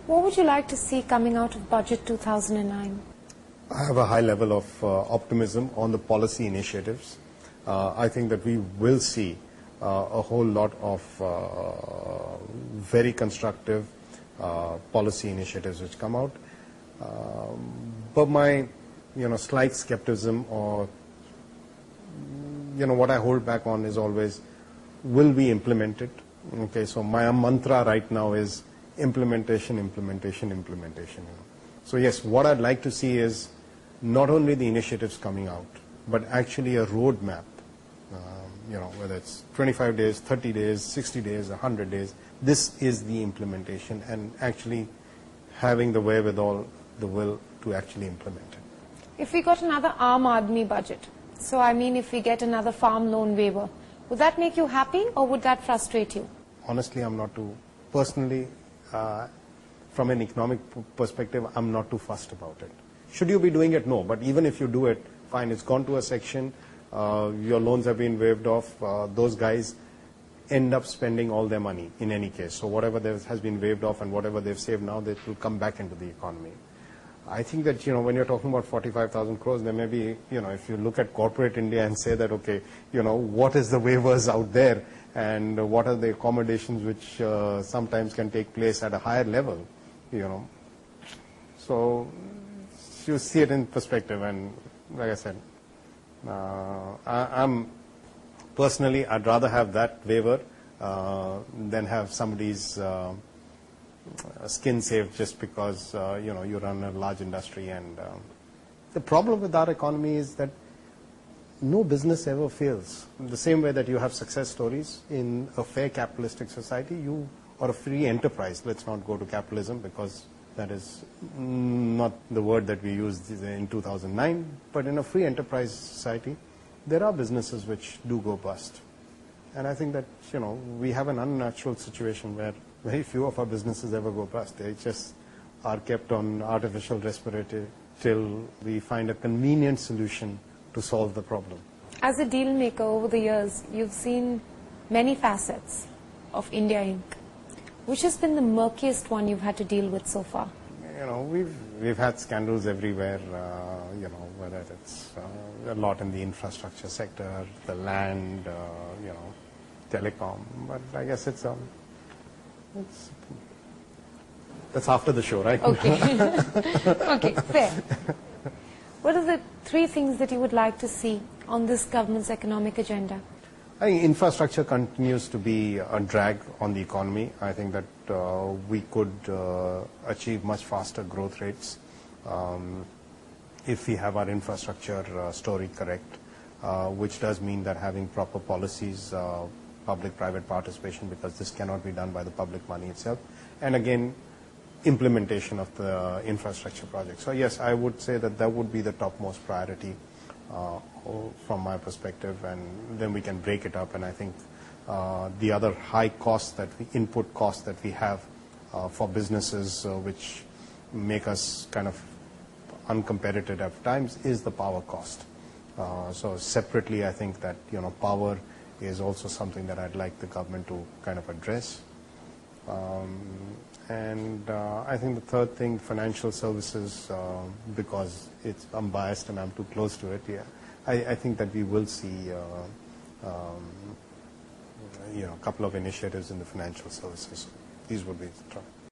What would you like to see coming out of Budget 2009? I have a high level of optimism on the policy initiatives. I think that we will see a whole lot of very constructive policy initiatives which come out. But my, slight skepticism, or what I hold back on is always, will be implemented. Okay, so my mantra right now is implementation, implementation, implementation. So yes, what I'd like to see is not only the initiatives coming out, but actually a roadmap. Whether it's 25 days, 30 days, 60 days, 100 days, this is the implementation, and actually having the wherewithal, the will to actually implement it. If we got another Aam Aadmi budget, so I mean if we get another farm loan waiver, would that make you happy or would that frustrate you? Honestly, I'm not too, personally, from an economic perspective, I'm not too fussed about it. Should you be doing it? No, but even if you do it, fine, it's gone to a section, your loans have been waived off, those guys end up spending all their money in any case. So whatever has been waived off and whatever they've saved now, they will come back into the economy. I think that, when you're talking about 45,000 crores, there may be, if you look at corporate India and say that, okay, what is the waivers out there and what are the accommodations which sometimes can take place at a higher level, So you see it in perspective, and like I said, I'm personally, I'd rather have that waiver than have somebody's skin saved just because you run a large industry. And the problem with our economy is that no business ever fails. The same way that you have success stories in a fair capitalistic society, or a free enterprise. Let's not go to capitalism because that is not the word that we used in 2009. But in a free enterprise society, there are businesses which do go bust. And I think that, we have an unnatural situation where very few of our businesses ever go bust. They just are kept on artificial respirator till we find a convenient solution to solve the problem. As a deal maker over the years, you've seen many facets of India Inc. Which has been the murkiest one you've had to deal with so far? We've had scandals everywhere, whether it's a lot in the infrastructure sector, the land, telecom. But I guess that's after the show, right? Okay. Okay, fair. What are the 3 things that you would like to see on this government's economic agenda? I think infrastructure continues to be a drag on the economy. I think that we could achieve much faster growth rates if we have our infrastructure story correct, which does mean that having proper policies, public-private participation, because this cannot be done by the public money itself, and again, implementation of the infrastructure project. So yes, I would say that that would be the topmost priority from my perspective, and then we can break it up. And I think the other high costs input costs that we have for businesses which make us kind of uncompetitive at times is the power cost. So separately, I think that power is also something that I'd like the government to kind of address. And I think the third thing, financial services, because I'm biased and I'm too close to it. Yeah, I think that we will see a couple of initiatives in the financial services. These would be the